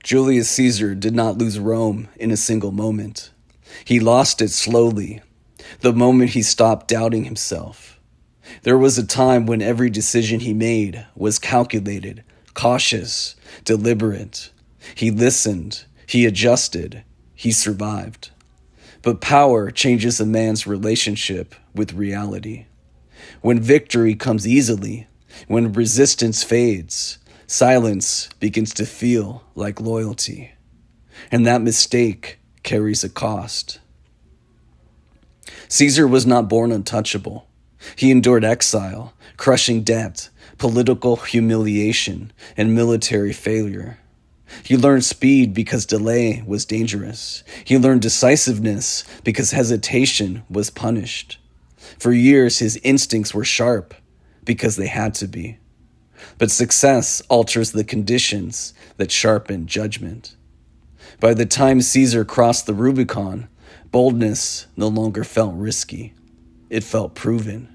Julius Caesar did not lose Rome in a single moment. He lost it slowly, the moment he stopped doubting himself. There was a time when every decision he made was calculated, cautious, deliberate. He listened, he adjusted, he survived. But power changes a man's relationship with reality. When victory comes easily, when resistance fades, silence begins to feel like loyalty. And that mistake carries a cost. Caesar was not born untouchable. He endured exile, crushing debt, political humiliation, and military failure. He learned speed because delay was dangerous. He learned decisiveness because hesitation was punished. For years, his instincts were sharp because they had to be. But success alters the conditions that sharpen judgment. By the time Caesar crossed the Rubicon, boldness no longer felt risky. It felt proven.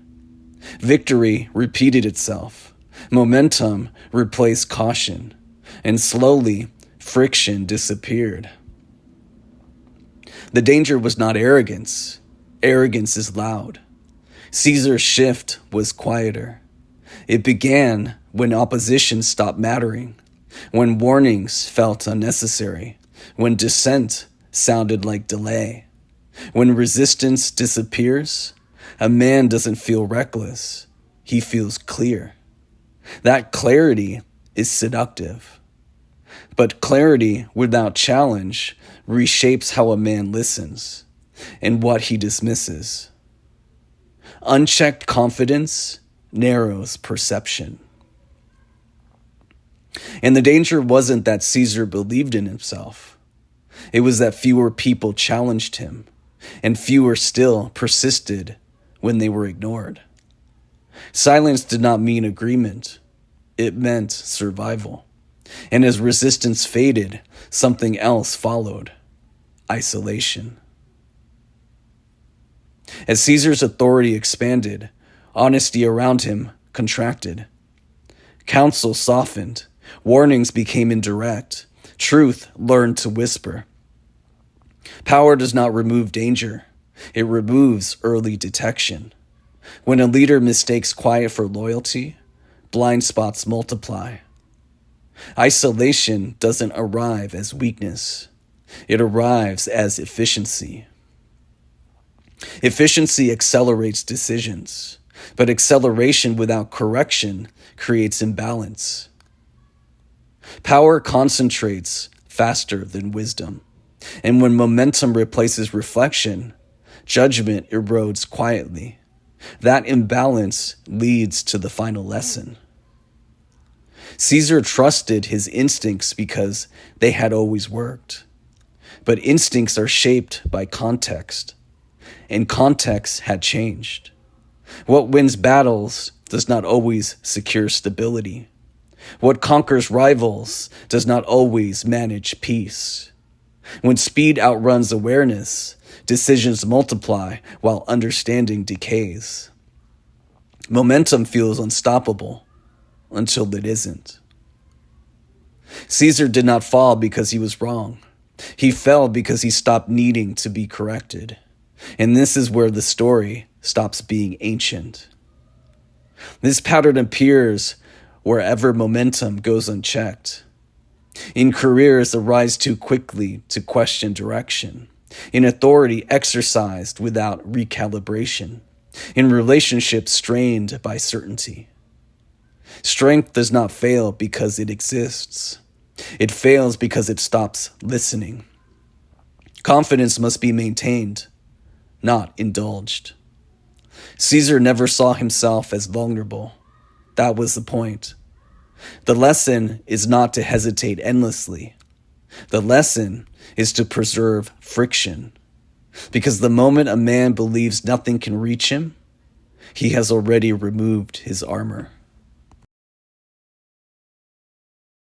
Victory repeated itself. Momentum replaced caution. And slowly, friction disappeared. The danger was not arrogance. Arrogance is loud. Caesar's shift was quieter. It began when opposition stopped mattering, when warnings felt unnecessary, when dissent sounded like delay. When resistance disappears, a man doesn't feel reckless. He feels clear. That clarity is seductive. But clarity without challenge reshapes how a man listens and what he dismisses. Unchecked confidence narrows perception. And the danger wasn't that Caesar believed in himself. It was that fewer people challenged him, and fewer still persisted when they were ignored. Silence did not mean agreement. It meant survival. And as resistance faded, something else followed: isolation. As Caesar's authority expanded, honesty around him contracted. Counsel softened. Warnings became indirect. Truth learned to whisper. Power does not remove danger. It removes early detection. When a leader mistakes quiet for loyalty, blind spots multiply. Isolation doesn't arrive as weakness. It arrives as efficiency. Efficiency accelerates decisions, but acceleration without correction creates imbalance. Power concentrates faster than wisdom, and when momentum replaces reflection, judgment erodes quietly. That imbalance leads to the final lesson. Caesar trusted his instincts because they had always worked. But instincts are shaped by context, and context had changed. What wins battles does not always secure stability. What conquers rivals does not always manage peace. When speed outruns awareness, decisions multiply while understanding decays. Momentum feels unstoppable until it isn't. Caesar did not fall because he was wrong. He fell because he stopped needing to be corrected. And this is where the story stops being ancient. This pattern appears wherever momentum goes unchecked. In careers that rise too quickly to question direction. In authority exercised without recalibration. In relationships strained by certainty. Strength does not fail because it exists. It fails because it stops listening. Confidence must be maintained, not indulged. Caesar never saw himself as vulnerable. That was the point. The lesson is not to hesitate endlessly. The lesson is to preserve friction. Because the moment a man believes nothing can reach him, he has already removed his armor.